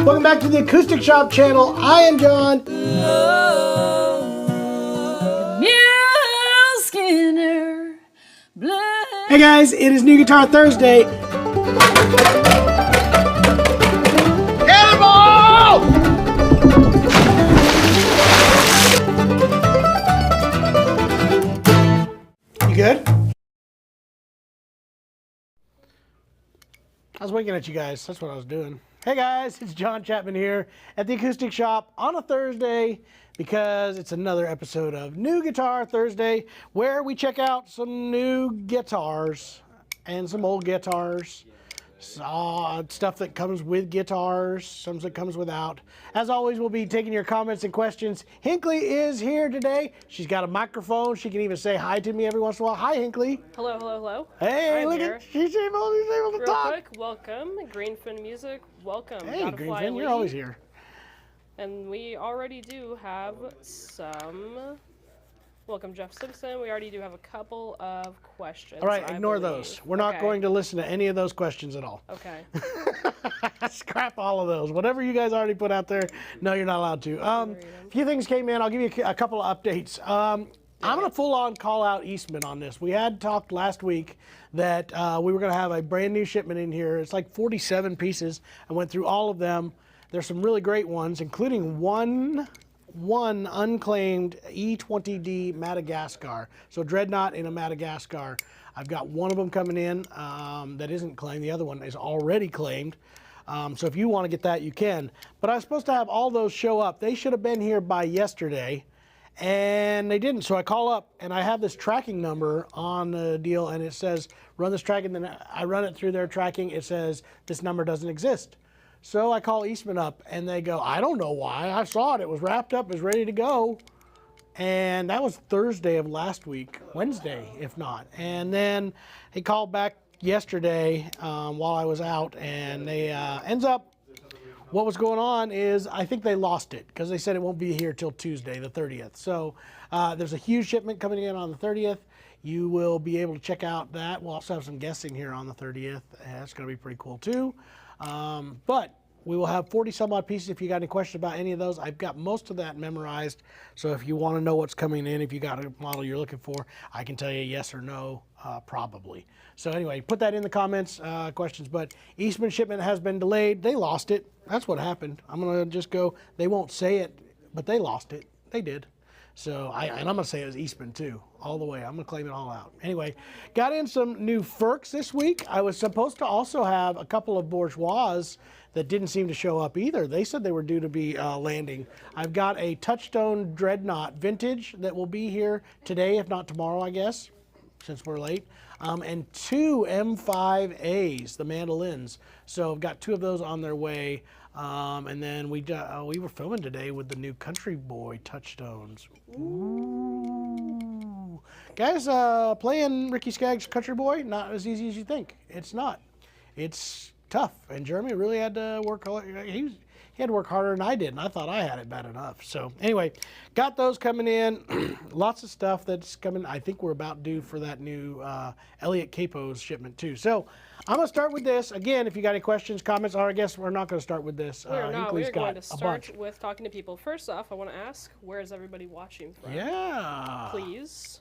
Welcome back to the Acoustic Shop channel. I am John. Hey guys, it is New Guitar Thursday. Cannonball! You good? I was winking at you guys. That's what I was doing. Hey guys, it's John Chapman here at the Acoustic Shop on a Thursday because it's another episode of New Guitar Thursday where we check out some new guitars and some old guitars, stuff that comes with guitars, some that comes without. As always, we'll be taking your comments and questions. Hinkley is here today. She's got a microphone. She can even say hi to me every once in a while. Hi, Hinkley. Hello, hello, hello. Hey, I'm look here. at she's able to Real talk. quick, welcome. Greenfin Music, welcome. Hey, Gotta Fly Greenfin, you're Lee. always here. And we already do have some... Welcome, Jeff Simpson. We already do have a couple of questions. All right, I ignore believe. those. We're not going to listen to any of those questions at all. Okay. Scrap all of those. Whatever you guys already put out there, no, you're not allowed to. A few things came in. I'll give you a couple of updates. I'm going to full-on call out Eastman on this. We had talked last week that we were going to have a brand new shipment in here. It's like 47 pieces. I went through all of them. There's some really great ones, including one unclaimed E20D Madagascar. So Dreadnought in a Madagascar. I've got one of them coming in that isn't claimed. The other one is already claimed. So if you want to get that, you can. But I was supposed to have all those show up. They should have been here by yesterday, and they didn't. So I call up, and I have this tracking number on the deal, and it says, run this tracking. Then I run it through their tracking. It says, this number doesn't exist. So I call Eastman up, and they go, I don't know why. I saw it. It was wrapped up. It was ready to go. And that was Thursday of last week, Wednesday, if not. And then he called back yesterday while I was out, and they ends up, what was going on is I think they lost it because they said it won't be here till Tuesday, the 30th. So there's a huge shipment coming in on the 30th. You will be able to check out that. We'll also have some guessing here on the 30th. That's going to be pretty cool too. But we will have 40 some odd pieces. If you got any questions about any of those, I've got most of that memorized. So if you want to know what's coming in, if you got a model you're looking for, I can tell you yes or no, probably. So anyway, put that in the comments, questions. But Eastman shipment has been delayed. They lost it. That's what happened. I'm going to just go, they won't say it, but they lost it. They did. So, and I'm going to say it was Eastman too, all the way. I'm going to claim it all out. Anyway, got in some new Furcs this week. I was supposed to also have a couple of Bourgeois that didn't seem to show up either. They said they were due to be landing. I've got a Touchstone Dreadnought Vintage that will be here today, if not tomorrow, I guess, since we're late. And two M5As, the mandolins. So I've got two of those on their way. And then we were filming today with the new Country Boy Touchstones. Ooh. Guys, playing Ricky Skaggs' Country Boy, not as easy as you think. It's not. It's tough. And Jeremy really had to work. He he had to work harder than I did, and I thought I had it bad enough. So anyway, got those coming in. Lots of stuff that's coming. I think we're about due for that new Elliott Capos shipment too. So I'm gonna start with this again. If you got any questions, comments, or I guess we're not gonna start with this. We're not. We're going to start bunch. with talking to people. First off, I want to ask, where is everybody watching from? Yeah. Please.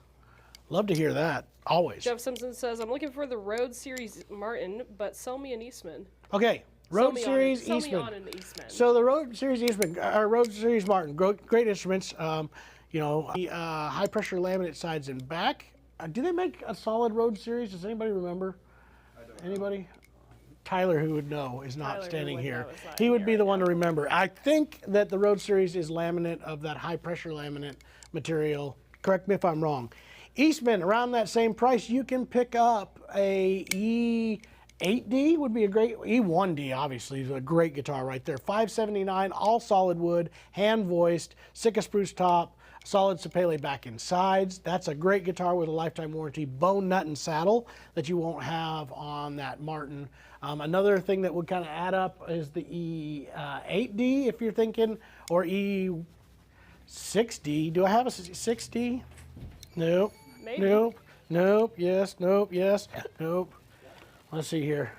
Love to hear that. Always. Jeff Simpson says, I'm looking for the Road Series Martin, but sell me an Eastman. Okay. Road Series Eastman. Eastman. Sell me on an Eastman. So the Road Series Eastman, or Road Series Martin, great instruments. You know, high pressure laminate sides and back. Do they make a solid Road Series? Does anybody remember? Anybody? Tyler, who would know, is not standing here. He would be the one to remember. I think that the Road Series is laminate of that high pressure laminate material. Correct me if I'm wrong. Eastman, around that same price, you can pick up a E8D, would be a great, E1D obviously is a great guitar right there. $579, all solid wood, hand voiced, Sitka spruce top, solid sapele back and sides. That's a great guitar with a lifetime warranty, bone nut and saddle that you won't have on that Martin. Another thing that would kind of add up is the E8D if you're thinking, or E6D. Do I have a 6D? Nope. Maybe. Nope. Nope. Yes. Nope. Yes. Nope. Let's see here.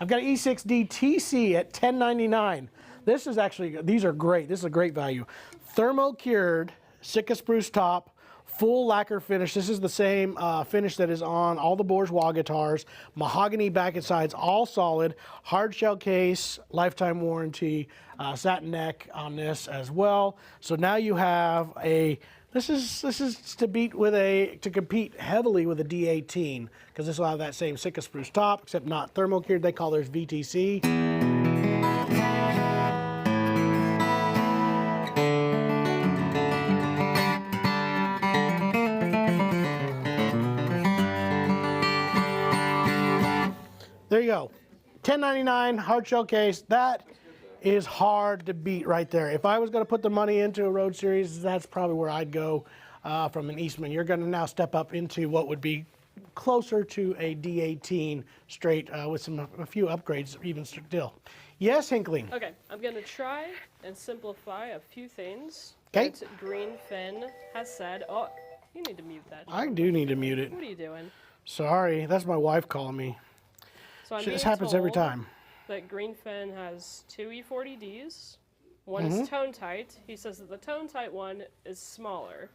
I've got an E6D TC at $10.99. This is actually, these are great. This is a great value. Thermo cured Sitka spruce top, full lacquer finish. This is the same finish that is on all the Bourgeois guitars. Mahogany back and sides, all solid. Hard shell case, lifetime warranty, satin neck on this as well. So now you have a, this is to compete heavily with a D18, because this will have that same Sitka spruce top, except not thermo cured. They call theirs VTC. There you go. $10.99 hard shell case. That is hard to beat right there. If I was going to put the money into a Road Series, that's probably where I'd go from an Eastman. You're going to now step up into what would be closer to a D18 straight with a few upgrades even still. Yes, Hinkling? Okay, I'm going to try and simplify a few things. Okay. Green Finn has said, oh, you need to mute that. I do need to mute it. What are you doing? Sorry, that's my wife calling me. So This happens every time. That Green Finn has two E40Ds. One is tone tight. He says that the tone tight one is smaller,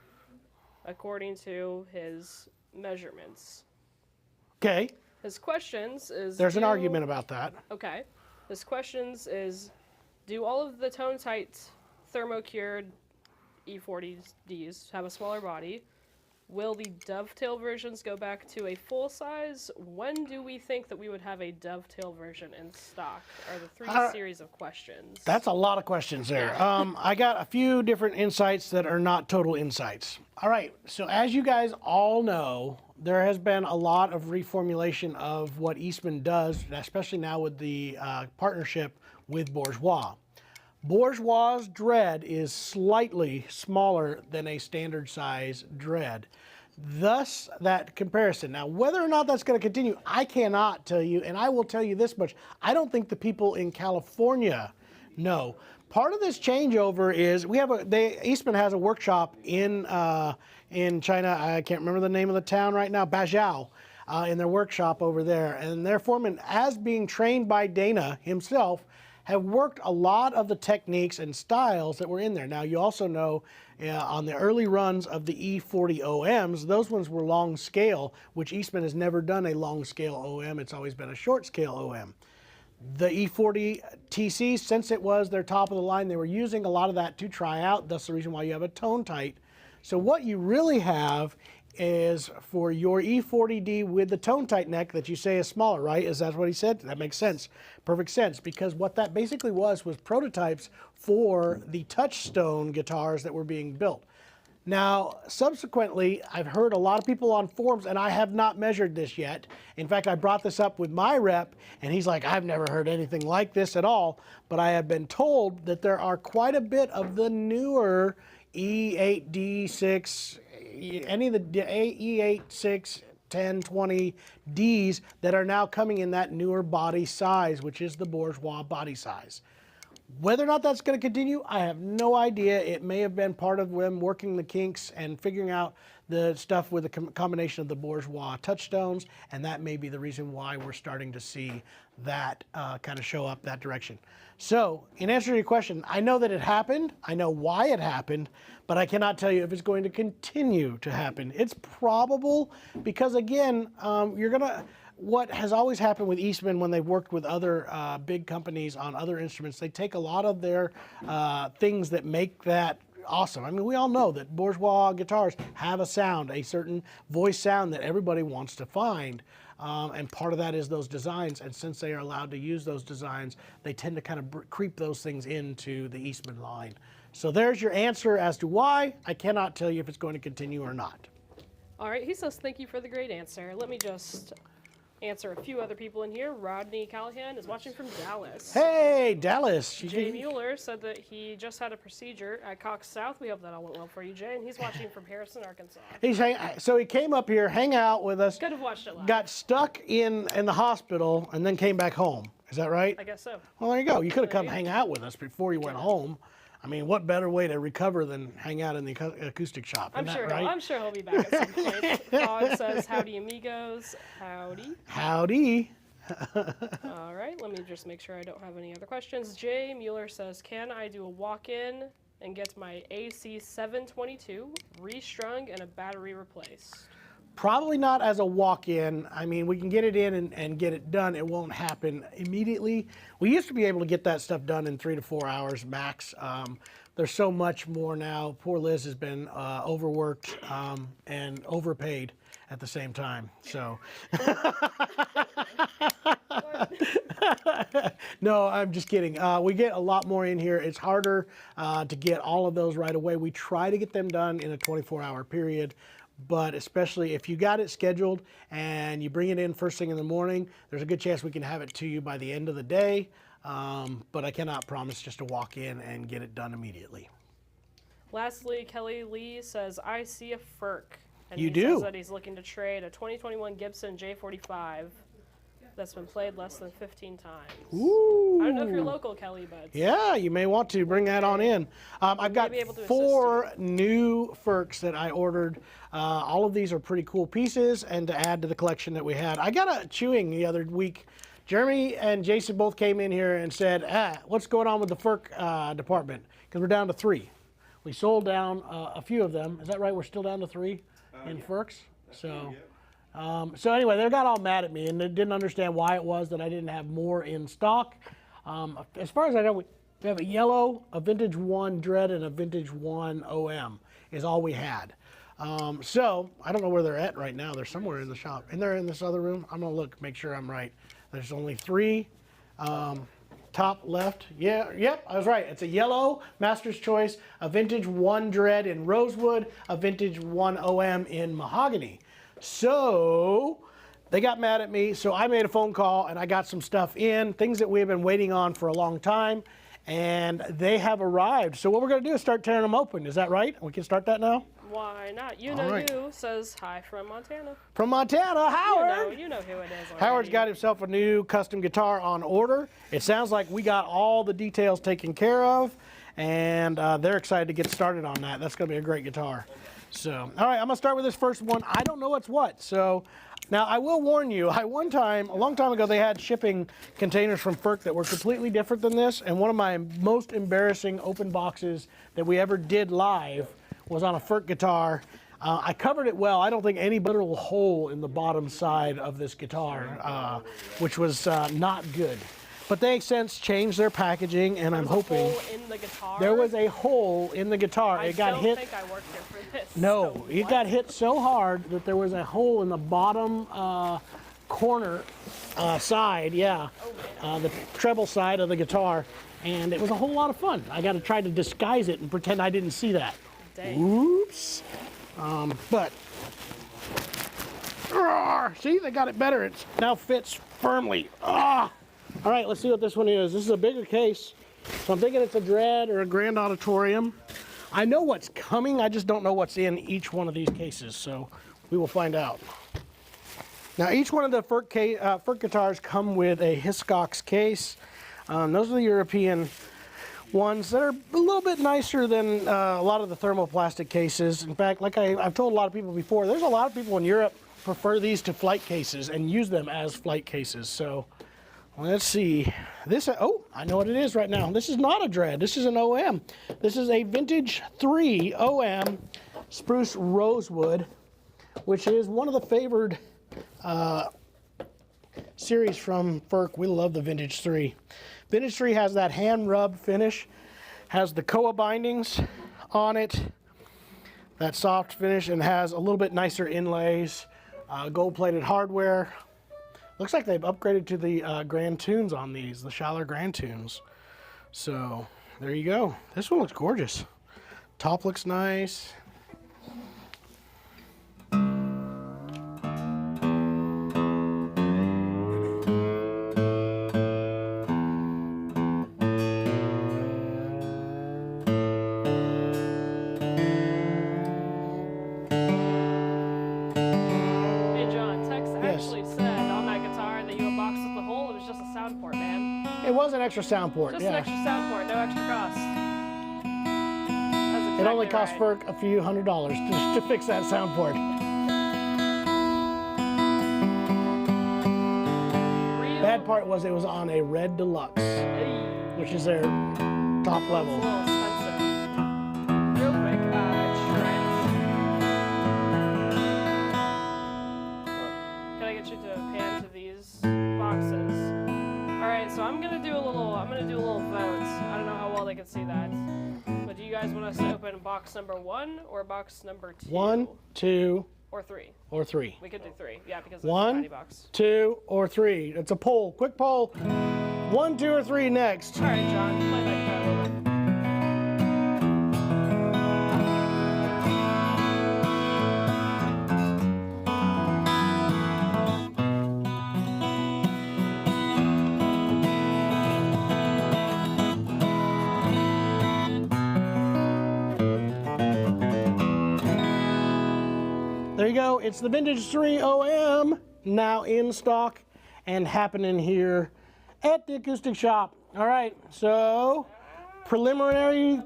according to his measurements. Okay. His questions is... There's an argument about that. Okay. His questions is, do all of the tone tight thermo-cured E40Ds have a smaller body? Will the dovetail versions go back to a full size? When do we think that we would have a dovetail version in stock? Are the three series of questions. That's a lot of questions there. I got a few different insights that are not total insights. All right, so as you guys all know, there has been a lot of reformulation of what Eastman does, especially now with the partnership with Bourgeois. Bourgeois' dread is slightly smaller than a standard size dread. Thus, that comparison. Now, whether or not that's going to continue, I cannot tell you, and I will tell you this much. I don't think the people in California know. Part of this changeover is Eastman has a workshop in China. I can't remember the name of the town right now, Bajiao, in their workshop over there. And their foreman, as being trained by Dana himself, have worked a lot of the techniques and styles that were in there. Now, you also know on the early runs of the E40 OMs, those ones were long scale, which Eastman has never done a long scale OM. It's always been a short scale OM. The E40 TC, since it was their top of the line, they were using a lot of that to try out. That's the reason why you have a tone tight. So what you really have is for your E40D with the tone tight neck that you say is smaller, right? Is that what he said? That makes sense. Perfect sense, because what that basically was prototypes for the Touchstone guitars that were being built. Now, subsequently, I've heard a lot of people on forums, and I have not measured this yet. In fact, I brought this up with my rep, and he's like, I've never heard anything like this at all. But I have been told that there are quite a bit of the newer E8, D6, any of the E8, 6, 10, 20 Ds that are now coming in that newer body size, which is the Bourgeois body size. Whether or not that's going to continue, I have no idea. It may have been part of them working the kinks and figuring out the stuff with the combination of the bourgeois touchstones, and that may be the reason why we're starting to see that kind of show up that direction. So, in answer to your question, I know that it happened. I know why it happened, but I cannot tell you if it's going to continue to happen. It's probable because, again, what has always happened with Eastman when they've worked with other big companies on other instruments, they take a lot of their things that make that awesome. I mean, we all know that bourgeois guitars have a sound, a certain voice sound that everybody wants to find. And part of that is those designs. And since they are allowed to use those designs, they tend to kind of creep those things into the Eastman line. So there's your answer as to why. I cannot tell you if it's going to continue or not. All right, he says, thank you for the great answer. Let me just answer a few other people in here. Rodney Callahan is watching from Dallas. Hey, Dallas. Jay Mueller said that he just had a procedure at Cox South. We hope that all went well for you, Jay. And he's watching from Harrison, Arkansas. So he came up here, hang out with us. Could have watched it live. Got stuck in the hospital and then came back home. Is that right? I guess so. Well, there you go. You could have come hang out with us before you went home. I mean, what better way to recover than hang out in the acoustic shop? I'm sure he'll be back at some point. Todd says, howdy, amigos. Howdy. Howdy. All right, let me just make sure I don't have any other questions. Jay Mueller says, can I do a walk-in and get my AC 722 restrung and a battery replaced? Probably not as a walk-in. I mean, we can get it in and get it done. It won't happen immediately. We used to be able to get that stuff done in 3 to 4 hours max. There's so much more now. Poor Liz has been overworked and overpaid at the same time. So, no, I'm just kidding. We get a lot more in here. It's harder to get all of those right away. We try to get them done in a 24-hour period. But especially if you got it scheduled and you bring it in first thing in the morning, there's a good chance we can have it to you by the end of the day. But I cannot promise just to walk in and get it done immediately. Lastly, Kelly Lee says, I see a Furch. And you he do? Says that he's looking to trade a 2021 Gibson J45 that's been played less than 15 times. Ooh. I don't know if you're local, Kelly, but... Yeah, you may want to bring that on in. I've got 4 new Furchs that I ordered. All of these are pretty cool pieces and to add to the collection that we had. I got a chewing the other week. Jeremy and Jason both came in here and said, what's going on with the Furch department? Because we're down to 3. We sold down a few of them. Is that right? We're still down to 3 in Furchs? So anyway, they got all mad at me and they didn't understand why it was that I didn't have more in stock. As far as I know, we have a yellow, a vintage 1 Dread, and a vintage 1 OM is all we had. So I don't know where they're at right now. They're somewhere in the shop. And they're in this other room. I'm going to look, make sure I'm right. There's only 3. Top left. Yeah, yep, I was right. It's a yellow Master's Choice, a vintage 1 Dread in rosewood, a vintage 1 OM in mahogany. So they got mad at me, so I made a phone call and I got some stuff in, things that we've been waiting on for a long time, and they have arrived. So what we're going to do is start tearing them open. Is that right? We can start that now? Why not? You know who says hi from Montana. From Montana, Howard. You know who it is already. Howard's got himself a new custom guitar on order. It sounds like we got all the details taken care of, and they're excited to get started on that. That's going to be a great guitar. So, all right, I'm going to start with this first one. I don't know what's what. So, now I will warn you, a long time ago, they had shipping containers from Furch that were completely different than this. And one of my most embarrassing open boxes that we ever did live was on a Furch guitar. I covered it well. I don't think any literal hole in the bottom side of this guitar, which was not good. But they since changed their packaging, and I'm hoping. Hole in the guitar? There was a hole in the guitar. I it got don't hit. think I worked here for this. No, so it got hit so hard that there was a hole in the bottom corner side. Yeah, the treble side of the guitar, and it was a whole lot of fun. I got to try to disguise it and pretend I didn't see that. Dang. Oops. But see, they got it better. It now fits firmly. All right, let's see what this one is. This is a bigger case, so I'm thinking it's a Dread or a Grand Auditorium. I know what's coming, I just don't know what's in each one of these cases, so we will find out. Now, each one of the Furch guitars come with a Hiscox case. Those are the European ones that are a little bit nicer than a lot of the thermoplastic cases. In fact, like I've told a lot of people before, there's a lot of people in Europe prefer these to flight cases and use them as flight cases. So let's see. This, oh, I know what it is right now. This is not a Dread. This is an OM. This is a Vintage 3 OM Spruce Rosewood, which is one of the favored series from Furch. We love the Vintage 3. Vintage 3 has that hand rub finish, has the koa bindings on it, that soft finish, and has a little bit nicer inlays, gold-plated hardware. Looks like they've upgraded to the Grand Tunes on these, the Schaller Grand Tunes. So there you go. This one looks gorgeous. Top looks nice. It was an extra sound port, Just yeah. an extra sound port, no extra cost. That's exactly It only cost right. Furch a few $100s just to fix that sound port. Bad part was it was on a Red Deluxe, which is their top level. It's a little expensive. Real quick, can I get you to pan to these boxes? Alright, so I'm gonna do a little vote. I don't know how well they can see that. But do you guys want us to open box number 1 or box number 2? 1, 2, or 3. or 3. We could do 3, yeah, because it's a 1, tiny box. 2, or 3. It's a poll, quick poll. 1, 2, or 3 next. Alright, John, play that card over. There you go. It's the Vintage 3 OM, now in stock and happening here at the Acoustic Shop. All right, so preliminary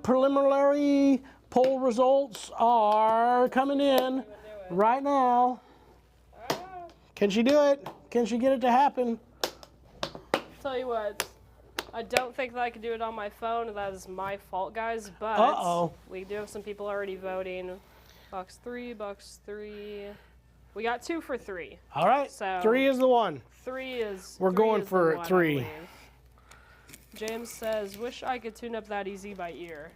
poll results are coming in right now. Can she do it? Can she get it to happen? Tell you what, I don't think that I can do it on my phone. That is my fault, guys, but we do have some people already voting. Box 3, box 3. We got 2 for 3. All right, So 3 is the one. 3 is. We're 3 going is the for one, I 3. believe. James says, "Wish I could tune up that easy by ear."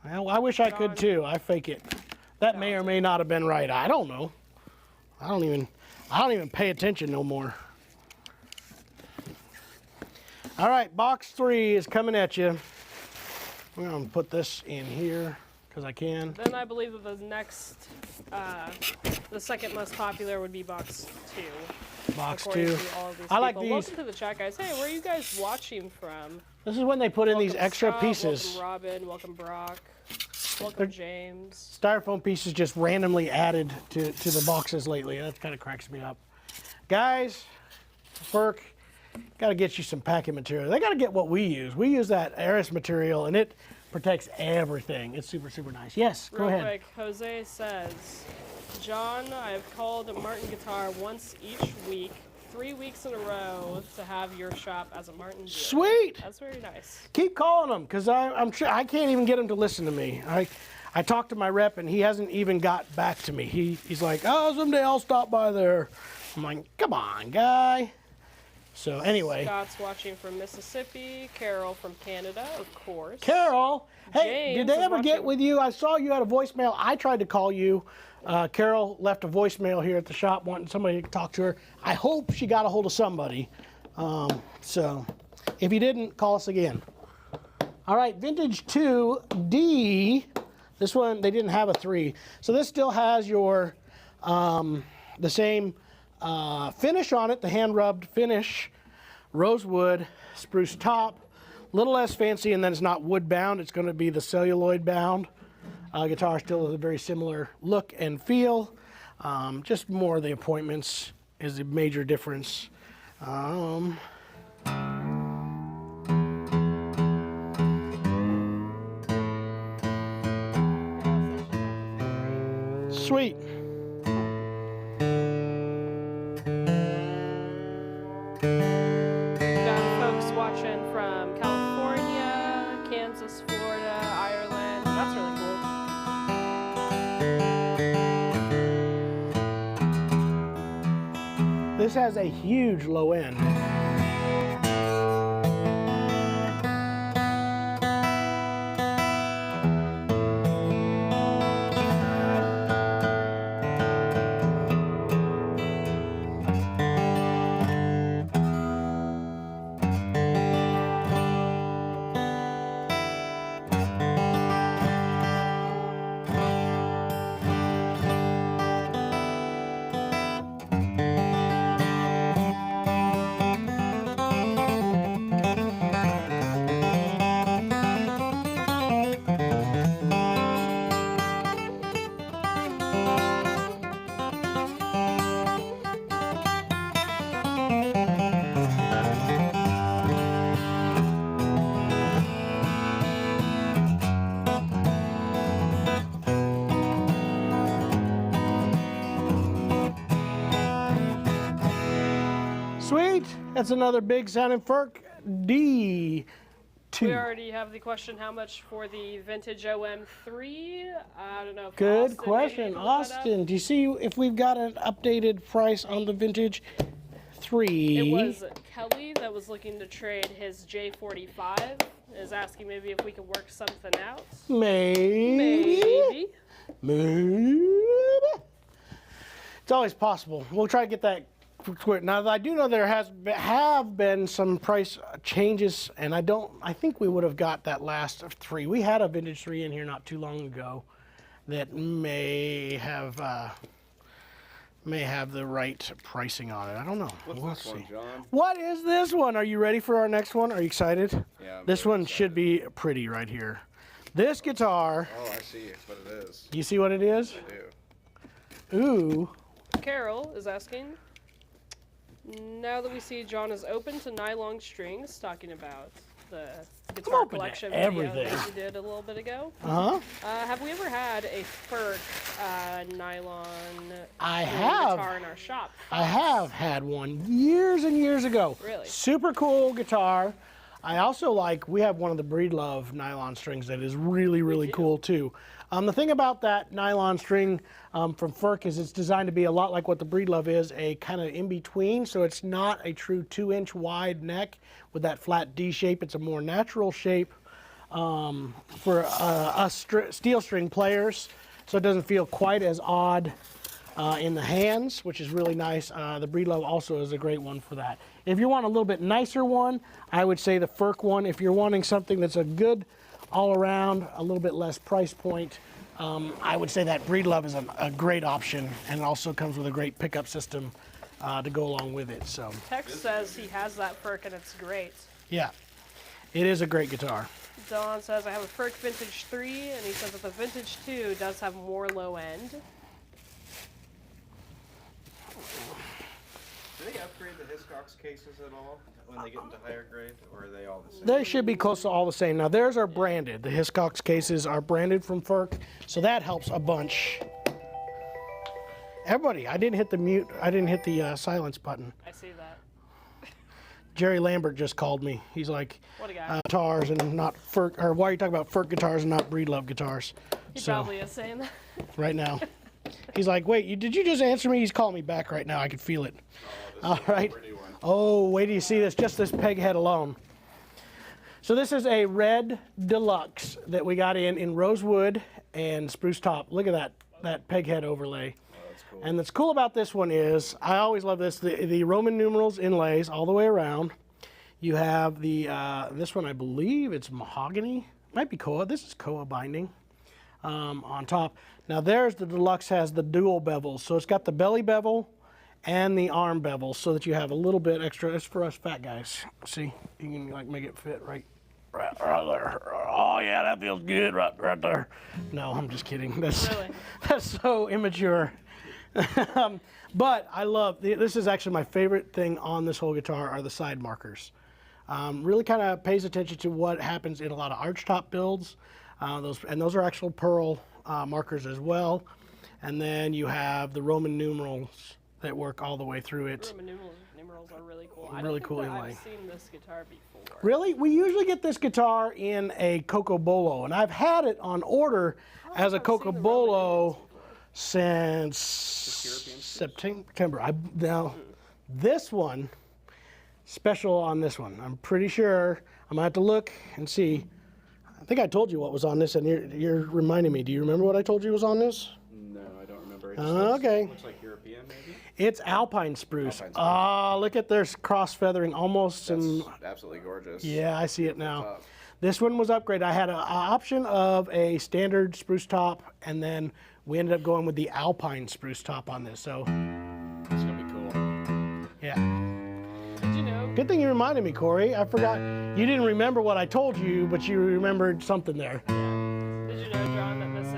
Well, I wish I could too. I fake it. That may or may not have been right. I don't know. I don't even pay attention no more. All right, box 3 is coming at you. We're gonna put this in here because I can. Then I believe that the next, the second most popular would be box 2. Box according 2. to all of these I like people. these. Welcome to the chat, guys. Hey, where are you guys watching from? This is when they put in these Welcome, extra Scott. pieces. Welcome, Robin. Welcome, Brock. Welcome, James. Styrofoam pieces just randomly added to the boxes lately. That kind of cracks me up. Guys, Furch, got to get you some packing material. They got to get what we use. We use that Aris material, and it protects everything. It's super, super nice. Yes, go ahead. Real quick, Jose says, "John, I have called Martin Guitar once each week, 3 weeks in a row, to have your shop as a Martin dealer." Sweet. That's very nice. Keep calling them, because I'm sure I can't even get them to listen to me. I talked to my rep, and he hasn't even got back to me. He's like, "Oh, someday I'll stop by there." I'm like, "Come on, guy." So anyway. Scott's watching from Mississippi. Carol from Canada, of course. Carol, hey, James did they is ever get watching. with you? I saw you had a voicemail. I tried to call you. Carol left a voicemail here at the shop wanting somebody to talk to her. I hope she got a hold of somebody. So if you didn't, call us again. All right, Vintage 2D. This one, they didn't have a 3. So this still has your, the same finish on it, the hand-rubbed finish, rosewood, spruce top, a little less fancy, and then it's not wood-bound. It's going to be the celluloid-bound. Guitar still has a very similar look and feel. Just more of the appointments is the major difference. Sweet. Got folks watching from California, Kansas, Florida, Ireland. That's really cool. This has a huge low end. Sweet. That's another big sounding Furch D2. We already have the question, how much for the vintage OM3? I don't know if Good Austin question. maybe pulled that up. Austin, do you see if we've got an updated price on the vintage 3? It was Kelly that was looking to trade his J45. Is asking maybe if we could work something out. Maybe. It's always possible. We'll try to get that quick. Now, I do know there have been some price changes, and I think we would have got that last of 3. We had a vintage 3 in here not too long ago that may have the right pricing on it. I don't know. What's We'll this see. one, John? What is this one? Are you ready for our next one? Are you excited? Yeah, I'm This very one should be pretty right here. This guitar, Oh, I see what it is. you see what it is? I do. Ooh. Carol is asking, now that we see John is open to nylon strings, talking about the guitar open to collection video everything. that you did a little bit ago. Uh-huh. Have we ever had a Furch nylon I string have. guitar in our shop? I have had one years and years ago. Really? Super cool guitar. I also we have one of the Breedlove nylon strings that is really, really cool too. The thing about that nylon string from Furch is it's designed to be a lot like what the Breedlove is, a kind of in between. So it's not a true 2-inch wide neck with that flat D shape. It's a more natural shape for us steel string players. So it doesn't feel quite as odd in the hands, which is really nice. The Breedlove also is a great one for that. If you want a little bit nicer one, I would say the Furch one. If you're wanting something that's a good all around, a little bit less price point, I would say that Breedlove is a great option, and it also comes with a great pickup system to go along with it. So Tex says he has that Furch and it's great. yeah, it is a great guitar. Don says, I have a Furch Vintage 3, and he says that the Vintage 2 does have more low end. Do they upgrade the Hiscox cases at all when they get into higher grade, or are they all the same? They should be close to all the same. Now theirs are branded. The Hiscox cases are branded from Furch, so that helps a bunch. Everybody, I didn't hit the mute. I didn't hit the silence button. I see that. Jerry Lambert just called me. He's like, What a guy. guitars and not Furch, or why are you talking about Furch guitars and not Breedlove guitars? He So probably is saying that. right now, he's like, wait, did you just answer me? He's calling me back right now. I can feel it. All right. Oh, wait till you see this. Just this peg head alone. So this is a Red Deluxe that we got in rosewood and spruce top. Look at that peg head overlay. Cool. And what's cool about this one is, I always love this, the Roman numerals inlays all the way around. You have the, this one I believe it's mahogany, might be koa, this is koa binding on top. Now there's the Deluxe has the dual bevels, so it's got the belly bevel and the arm bevel so that you have a little bit extra. It's for us fat guys. See, you can like make it fit right there. Oh yeah, that feels good right there. No, I'm just kidding. That's Really? That's so immature. But I love, this is actually my favorite thing on this whole guitar are the side markers. Really kind of pays attention to what happens in a lot of archtop builds. Those are actual pearl markers as well. and then you have the Roman numerals that work all the way through it. Roman numerals are really cool. I Really don't cool think that inlay. I've seen this guitar before. Really? We usually get this guitar in a Cocobolo, and I've had it on order as a I've seen the Roman Cocobolo numerals since September. Now, this one, special on this one. I'm pretty sure I'm gonna have to look and see. I think I told you what was on this, and you're reminding me. Do you remember what I told you was on this? No, I don't remember. It Okay. Looks like European, maybe? It's Alpine spruce. Alpine spruce. Ah, look at their cross feathering almost. That's And absolutely gorgeous. yeah, I see it now. Top. This one was upgraded. I had an option of a standard spruce top, and then we ended up going with the Alpine spruce top on this. So, It's gonna be cool. yeah. Did you know? Good thing you reminded me, Corey. I forgot. You didn't remember what I told you, but you remembered something there. Did you know, John, that this is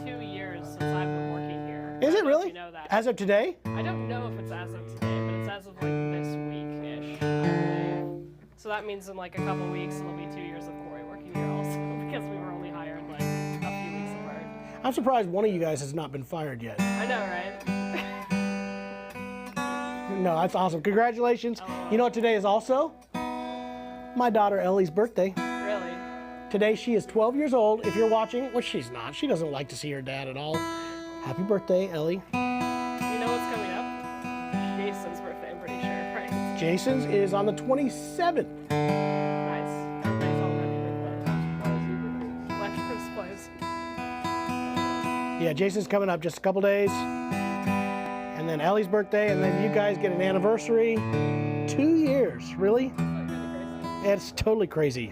2 years since I've been working here? Is I it don't know if really? You know that. As of today? I don't know if it's as of today, but it's as of like this week-ish, I believe. So that means in like a couple weeks it'll be 2 years of Corey working here also, because we were only hired like a few weeks apart. I'm surprised one of you guys has not been fired yet. I know, right? No, that's awesome. Congratulations. You know what today is also? My daughter Ellie's birthday. Really? Today she is 12 years old. If you're watching, which she's not, she doesn't like to see her dad at all. Happy birthday, Ellie. You know what's coming up? Jason's birthday, I'm pretty sure, right? Jason's is on the 27th. Nice. Everybody's all happy birthday. Lectures plays. Yeah, Jason's coming up just a couple days. And then Ellie's birthday, and then you guys get an anniversary. 2 years, really? That's like really crazy. It's totally crazy.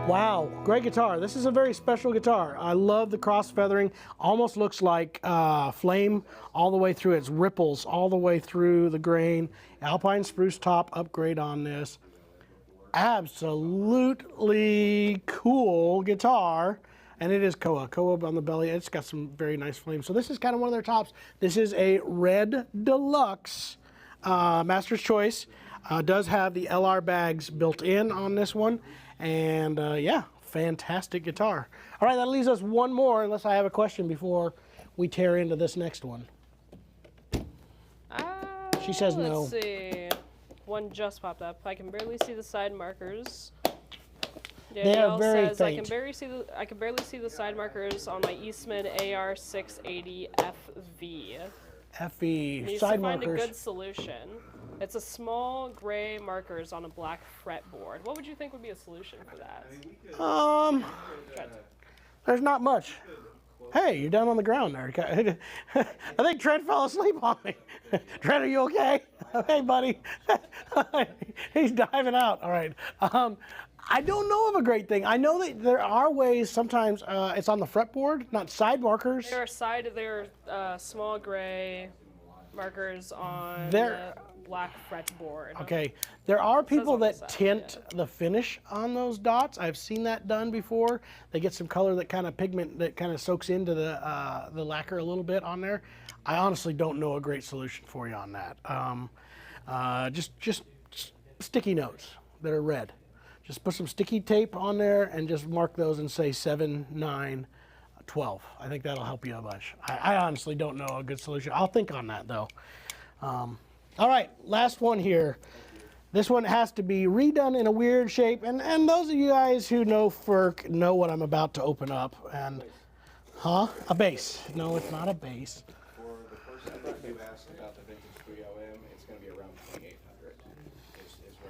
Wow, great guitar. This is a very special guitar. I love the cross feathering. Almost looks like flame all the way through. It's ripples all the way through the grain. Alpine spruce top upgrade on this. Absolutely cool guitar. And it is koa on the belly. It's got some very nice flames. So this is kind of one of their tops. This is a Red Deluxe Master's Choice. Does have the LR bags built in on this one. And yeah, fantastic guitar. All right, that leaves us one more, unless I have a question before we tear into this next one. She says no. Let's see. One just popped up. I can barely see the side markers. They are very says, I faint. can barely see the side markers on my Eastman AR680 FV. FE, Needs side to find a markers. good solution. It's a small gray markers on a black fretboard. What would you think would be a solution for that? There's not much. Hey, you're down on the ground there. I think Trent fell asleep on me. Trent, are you okay? Hey, buddy. He's diving out. All right. I don't know of a great thing. I know that there are ways. Sometimes it's on the fretboard, not side markers. There are small gray markers on There- the black fretboard. Okay, there are people on the that side, tint the finish on those dots. I've seen that done before. They get some color that kind of pigment that kind of soaks into the lacquer a little bit on there. I honestly don't know a great solution for you on that. Just sticky notes that are red. Just put some sticky tape on there and just mark those and say 7, 9, 12. I think that'll help you a bunch. I honestly don't know a good solution. I'll think on that though. All right, last one here. This one has to be redone in a weird shape, and those of you guys who know Furch know what I'm about to open up. And, a bass. No, it's not a bass. For the person that you asked about the vintage 3 OM, it's going to be around 2,800.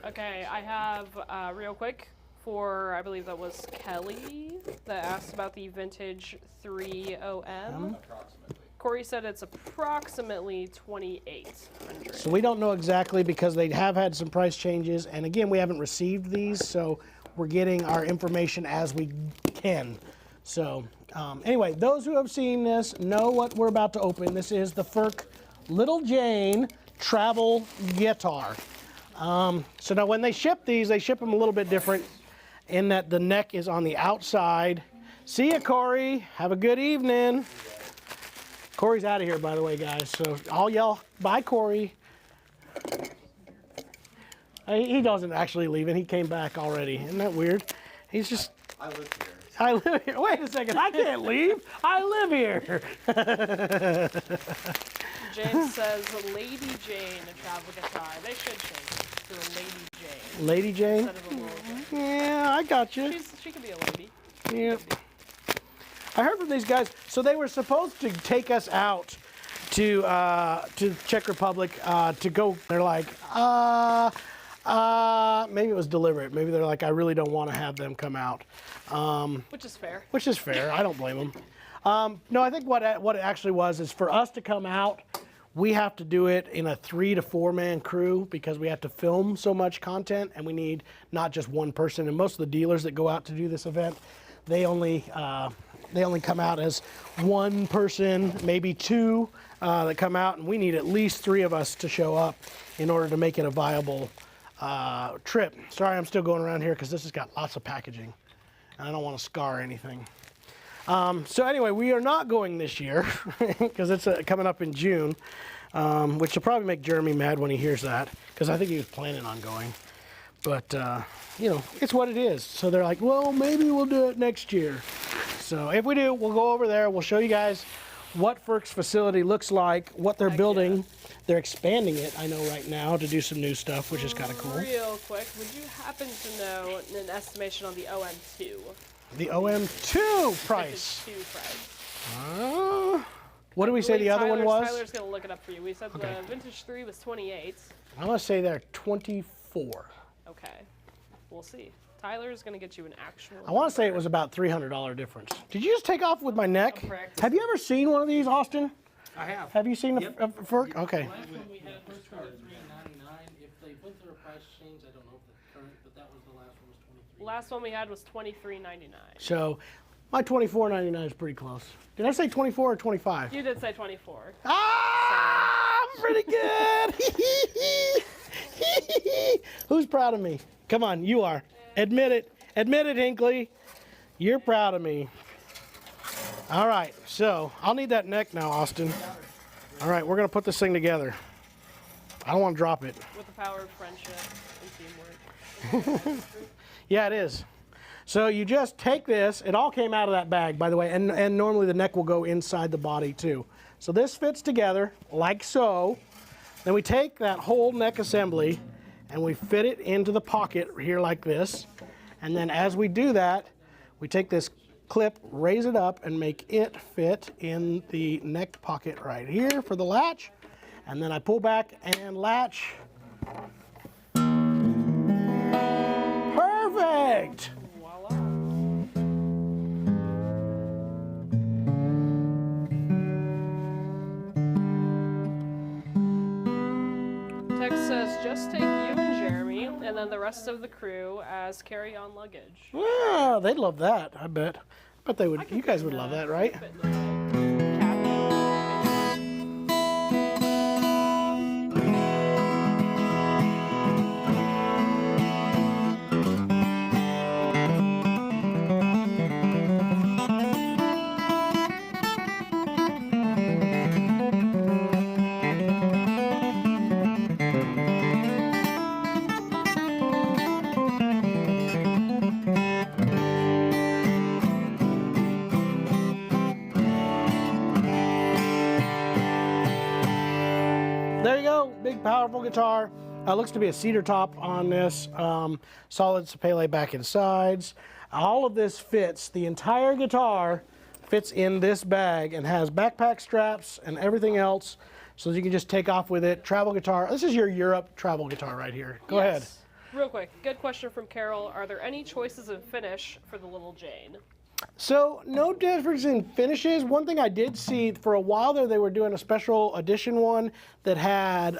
Okay, I have real quick for, I believe that was Kelly that asked about the vintage 3 OM. Approximately. Corey said it's approximately 2,800. So we don't know exactly because they have had some price changes, and again, we haven't received these, so we're getting our information as we can. So anyway, those who have seen this know what we're about to open. This is the Furch Little Jane travel guitar. So now when they ship these, they ship them a little bit different in that the neck is on the outside. See ya, Corey. Have a good evening. Corey's out of here, by the way, guys. So I'll yell, bye, Corey. He doesn't actually leave it. He came back already. Isn't that weird? He's just... I live here. I live here. Wait a second. I can't leave. I live here. James says Lady Jane, a travel guitar. They should change it to a Lady Jane. Lady Jane? Instead of a little Jane. Yeah, I got you. She can be a lady. Yeah. I heard from these guys. So they were supposed to take us out to Czech Republic to go. They're like, maybe it was deliberate. Maybe they're like, I really don't want to have them come out. Which is fair. Which is fair. I don't blame them. No, I think what it actually was is for us to come out, we have to do it in a 3 to 4 man crew because we have to film so much content and we need not just one person. And most of the dealers that go out to do this event, they only come out as one person, maybe 2 that come out, and we need at least 3 of us to show up in order to make it a viable trip. Sorry, I'm still going around here because this has got lots of packaging and I don't want to scar anything. So anyway, we are not going this year because it's coming up in June, which will probably make Jeremy mad when he hears that because I think he was planning on going. But, you know, it's what it is. So they're like, well, maybe we'll do it next year. So if we do, we'll go over there. We'll show you guys what Furch's facility looks like, what they're building. They're expanding it, I know, right now to do some new stuff, which is kind of cool. Real quick, would you happen to know an estimation on the OM2? The OM2 price. What did we say the other one was? Tyler's going to look it up for you. We said the Vintage 3 was 28. I'm going to say they're 24. Okay. We'll see. Tyler's going to get you an actual I want to say it was about $300 difference. Did you just take off with my neck? Have you ever seen one of these, Austin? I have. Have you seen the Furch? Okay. The last one we had was $399. If they went through a price change, I don't know if the current, but that was the last one was $23. Last one we had was $23.99. So my $24.99 is pretty close. Did I say 24 or 25? You did say 24. Ah, I'm pretty good. Who's proud of me? Come on, you are. Admit it. Admit it, Hinkley. You're proud of me. All right, so I'll need that neck now, Austin. All right, we're going to put this thing together. I don't want to drop it. With the power of friendship and teamwork. Yeah, it is. So you just take this. It all came out of that bag, by the way, and normally the neck will go inside the body too. So this fits together like so. Then we take that whole neck assembly and we fit it into the pocket here like this. And then as we do that, we take this clip, raise it up, and make it fit in the neck pocket right here for the latch. And then I pull back and latch. Perfect! Voila. Text says, just take you and Jeremy, and then the rest of the crew as carry-on luggage. Yeah, they'd love that, I bet. But they would. You guys would love that, right? There you go, big powerful guitar. Looks to be a cedar top on this. Solid sapele back and sides. All of this fits, the entire guitar fits in this bag and has backpack straps and everything else so that you can just take off with it. Travel guitar. This is your Europe travel guitar right here. Go ahead. Real quick, good question from Carol. Are there any choices of finish for the little Jane? So no difference in finishes. One thing I did see for a while there, they were doing a special edition one that had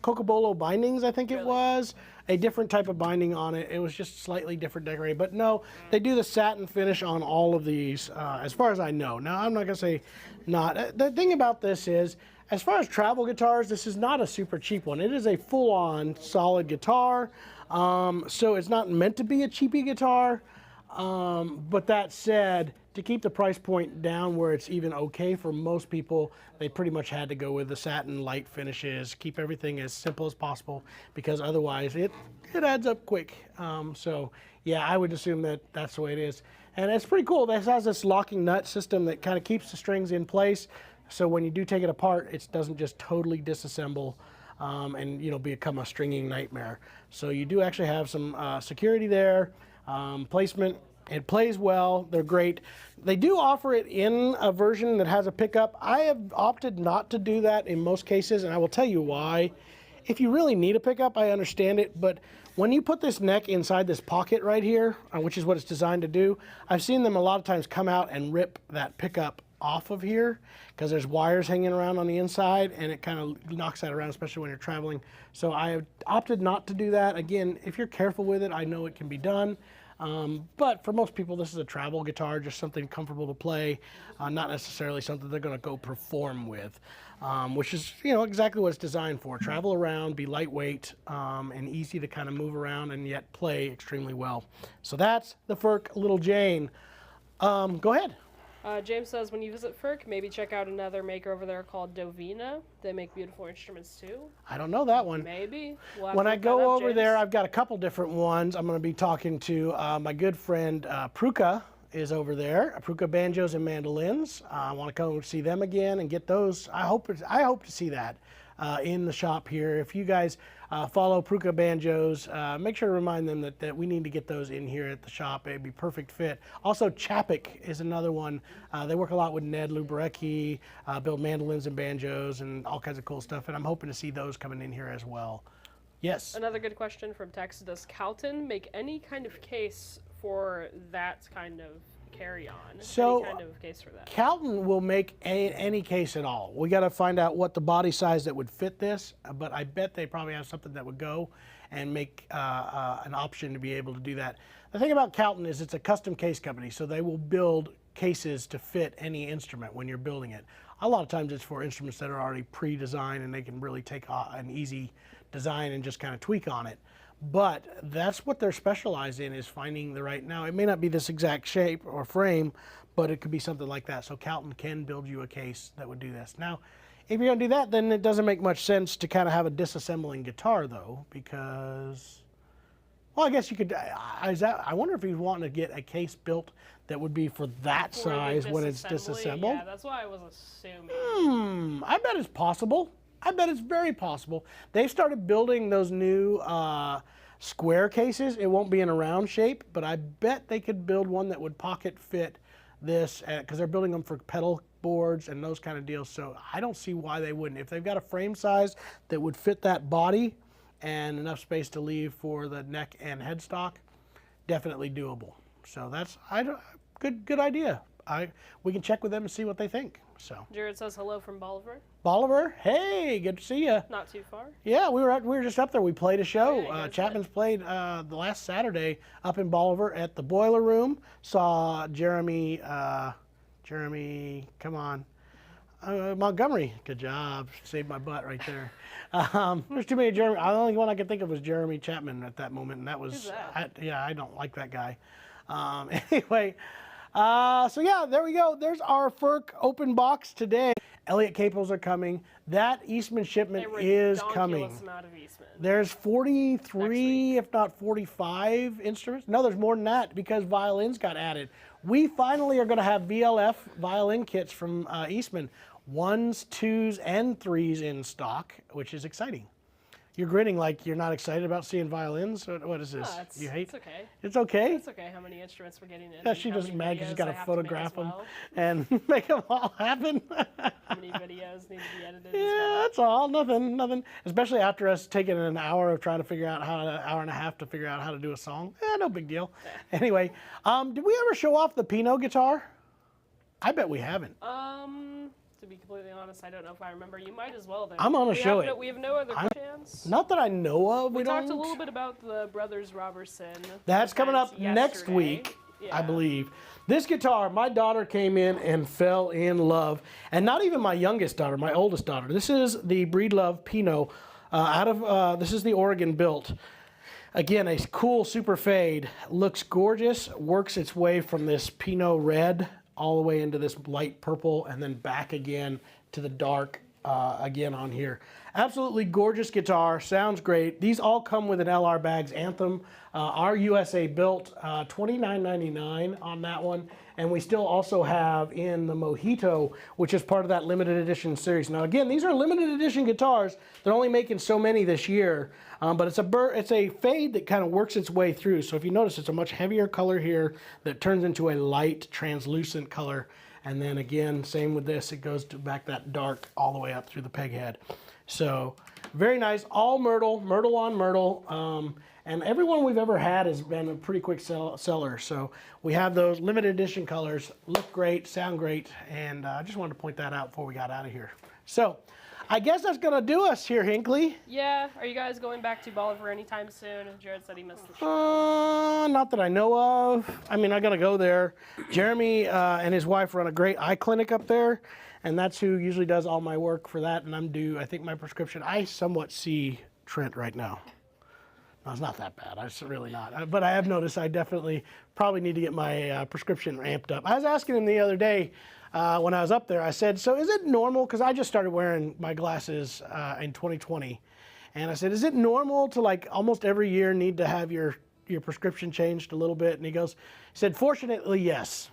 Cocobolo bindings, I think it was. A different type of binding on it. It was just slightly different decorated. But no, they do the satin finish on all of these, as far as I know. Now, I'm not going to say not. The thing about this is, as far as travel guitars, this is not a super cheap one. It is a full-on solid guitar. So it's not meant to be a cheapy guitar. But that said, to keep the price point down where it's even okay for most people, they pretty much had to go with the satin light finishes, keep everything as simple as possible, because otherwise it adds up quick. So yeah, I would assume that that's the way it is. And it's pretty cool. This has this locking nut system that kind of keeps the strings in place. So when you do take it apart, it doesn't just totally disassemble and become a stringing nightmare. So you do actually have some security there, placement. It plays well. They're great. They do offer it in a version that has a pickup. I have opted not to do that in most cases, and I will tell you why. If you really need a pickup, I understand it, but when you put this neck inside this pocket right here, which is what it's designed to do, I've seen them a lot of times come out and rip that pickup off of here because there's wires hanging around on the inside, and it kind of knocks that around, especially when you're traveling. So I have opted not to do that. Again, if you're careful with it, I know it can be done. But for most people, this is a travel guitar, just something comfortable to play, not necessarily something they're going to go perform with, which is, exactly what it's designed for. Travel around, be lightweight, and easy to kind of move around and yet play extremely well. So that's the Furch Little Jane. Go ahead. James says, when you visit Furch, maybe check out another maker over there called Dovina. They make beautiful instruments too. I don't know that one. Maybe. We'll have when to I look go that up, over James. there, I've got a couple different ones. I'm going to be talking to my good friend Pruka is over there. Pruka Banjos and Mandolins. I want to come see them again and get those. I hope to see that in the shop here. If you guys follow Pruka Banjos, make sure to remind them that we need to get those in here at the shop. It'd be perfect fit. Also, Chapik is another one. They work a lot with Ned Luberecki, build mandolins and banjos and all kinds of cool stuff, and I'm hoping to see those coming in here as well. Yes? Another good question from Tex. Does Calton make any kind of case for that kind of carry-on? So, any kind of case for that? Calton will make any case at all. We got to find out what the body size that would fit this, but I bet they probably have something that would go and make an option to be able to do that. The thing about Calton is it's a custom case company, so they will build cases to fit any instrument when you're building it. A lot of times it's for instruments that are already pre-designed and they can really take an easy design and just kind of tweak on it. But that's what they're specialized in, is finding the right, now it may not be this exact shape or frame, but it could be something like that. So Calton can build you a case that would do this. Now, if you're gonna do that, then it doesn't make much sense to kind of have a disassembling guitar though, because, well, I guess you could, I wonder if he's wanting to get a case built that would be for that For the size when it's disassembled. Yeah, that's what I was assuming. I bet it's possible. I bet it's very possible. They've started building those new square cases. It won't be in a round shape, but I bet they could build one that would pocket fit this, because they're building them for pedal boards and those kind of deals. So I don't see why they wouldn't. If they've got a frame size that would fit that body and enough space to leave for the neck and headstock, definitely doable. So that's good idea. We can check with them and see what they think. So Jared says hello from Bolivar. Bolivar, hey, good to see you. Not too far. Yeah, we were just up there. We played a show. Yeah, you guys Chapman's played the last Saturday up in Bolivar at the Boiler Room. Saw Jeremy, come on, Montgomery. Good job, saved my butt right there. There's too many Jeremy. The only one I could think of was Jeremy Chapman at that moment, and that was, Who's that? I don't like that guy. Anyway. So yeah, there we go. There's our Furch open box today. Elliott Capos are coming. That Eastman shipment is coming. Amount of Eastman. There's 43, if not 45 instruments. No, there's more than that because violins got added. We finally are going to have VLF violin kits from Eastman. 1s, 2s, and 3s in stock, which is exciting. You're grinning like you're not excited about seeing violins. What is this? No, You hate? It's okay. It's okay? It's okay how many instruments we're getting in. Yeah, and she how just many mad because she's videos got I to have to make photograph as them well. and make them all happen. How many videos need to be edited as Yeah, well. that's all. Nothing. Especially after us taking an hour of trying to figure out hour and a half to figure out how to do a song. No big deal. Anyway, did we ever show off the Pinot guitar? I bet we haven't. To be completely honest, I don't know if I remember. You might as well then. I'm gonna show it. We have no other chance. Not that I know of. We talked a don't. little bit about the Brothers Robertson. That's coming event up next yesterday. week. I Yeah. believe. This guitar, my daughter came in and fell in love. And not even my youngest daughter, my oldest daughter. This is the Breedlove Pinot this is the Oregon built. Again, a cool super fade. Looks gorgeous. Works its way from this Pinot red all the way into this light purple and then back again to the dark again on here. Absolutely gorgeous guitar. Sounds great. These all come with an LR Bags Anthem. Our USA built, $29.99 on that one. And we still also have in the Mojito, which is part of that limited edition series. Now again, these are limited edition guitars. They're only making so many this year, but it's a fade that kind of works its way through. So if you notice, it's a much heavier color here that turns into a light translucent color. And then again, same with this, it goes to back that dark all the way up through the peg head. So very nice, all Myrtle, Myrtle on Myrtle. And every one we've ever had has been a pretty quick seller. So we have those limited edition colors, look great, sound great, and I just wanted to point that out before we got out of here. So I guess that's gonna do us here, Hinkley. Yeah. Are you guys going back to Bolivar anytime soon? Jared said he missed the show. Not that I know of. I mean, I gotta go there. Jeremy and his wife run a great eye clinic up there, and that's who usually does all my work for that, and I'm due, I think, my prescription. I somewhat see Trent right now. No, it's not that bad. It's really not. But I have noticed I definitely probably need to get my prescription ramped up. I was asking him the other day when I was up there, I said, so is it normal, because I just started wearing my glasses in 2020, and I said, is it normal to like almost every year need to have your prescription changed a little bit? And he said, fortunately, yes.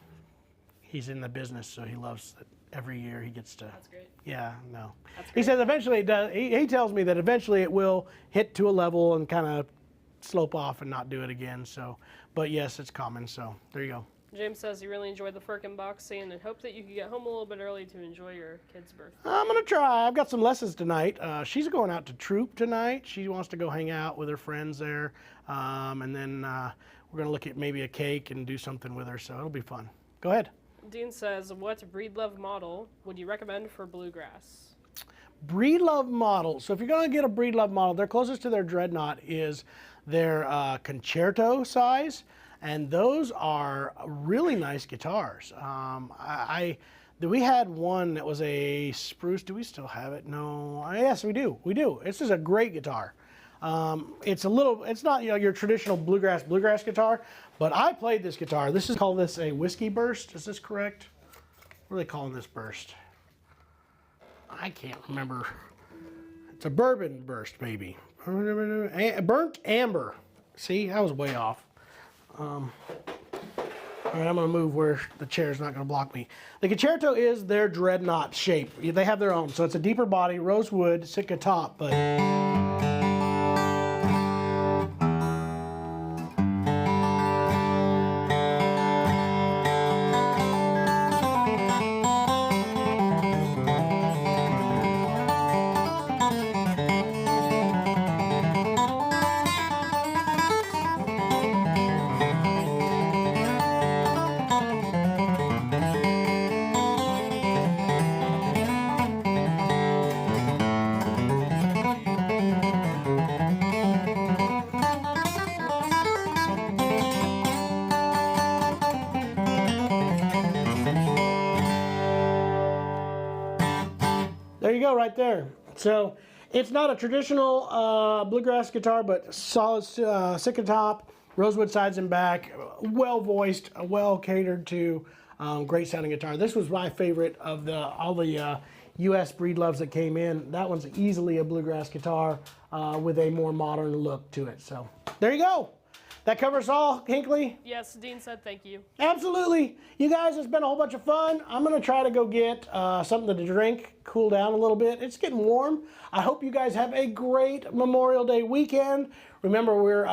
He's in the business, so he loves that every year he gets to. That's great. Yeah, no. That's He great. says eventually it does. He tells me that eventually it will hit to a level and kind of slope off and not do it again. So, but yes, it's common. So there you go. James says he really enjoyed the Furch unboxing and hope that you could get home a little bit early to enjoy your kid's birthday. I'm gonna try. I've got some lessons tonight. She's going out to Troop tonight. She wants to go hang out with her friends there, and then we're gonna look at maybe a cake and do something with her. So it'll be fun. Go ahead. Dean says, what Breedlove model would you recommend for bluegrass? Breedlove model. So if you're going to get a Breedlove model, their closest to their Dreadnought is their concerto size, and those are really nice guitars. We had one that was a spruce. Do we still have it? No. Yes, we do. We do. This is a great guitar. It's not your traditional bluegrass guitar, but I played this guitar. This is called a whiskey burst. Is this correct? What are they calling this burst? I can't remember. It's a bourbon burst, maybe. Burnt amber. See, I was way off. All right, I'm gonna move where the chair's not gonna block me. The concerto is their Dreadnought shape. They have their own, so it's a deeper body, rosewood, Sitka top, but. There you go, right there. So it's not a traditional bluegrass guitar, but solid Sitka top, rosewood sides and back, well voiced, well catered to, great sounding guitar. This was my favorite of all the U.S. Breedloves that came in. That one's easily a bluegrass guitar with a more modern look to it. So there you go. That covers all, Hinkley? Yes, Dean said thank you. Absolutely. You guys, it's been a whole bunch of fun. I'm going to try to go get something to drink, cool down a little bit. It's getting warm. I hope you guys have a great Memorial Day weekend. Remember, we're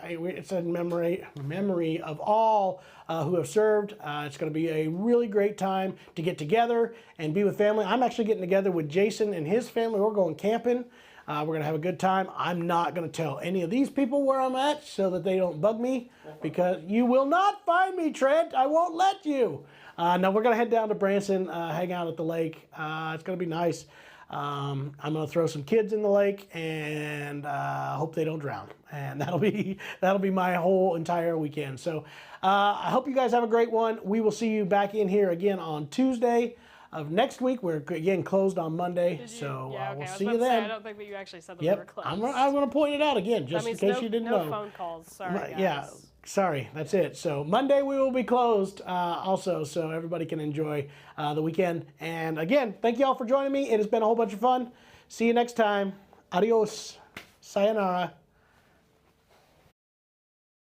it's a memory of all who have served. It's going to be a really great time to get together and be with family. I'm actually getting together with Jason and his family. We're going camping. We're going to have a good time. I'm not going to tell any of these people where I'm at so that they don't bug me, because you will not find me, Trent. I won't let you. No, we're going to head down to Branson, hang out at the lake. It's going to be nice. I'm going to throw some kids in the lake and hope they don't drown. And that'll be my whole entire weekend. So I hope you guys have a great one. We will see you back in here again on Tuesday of next week. We're again closed on Monday, so yeah, okay. we'll I was see about you to say, then. I don't think that you actually said that we were Yep, closed. I'm going to point it out again, just that in means case you didn't no know. phone calls. Sorry, guys. Yeah, sorry, that's it. So Monday we will be closed also, so everybody can enjoy the weekend. And again, thank you all for joining me. It has been a whole bunch of fun. See you next time. Adios. Sayonara.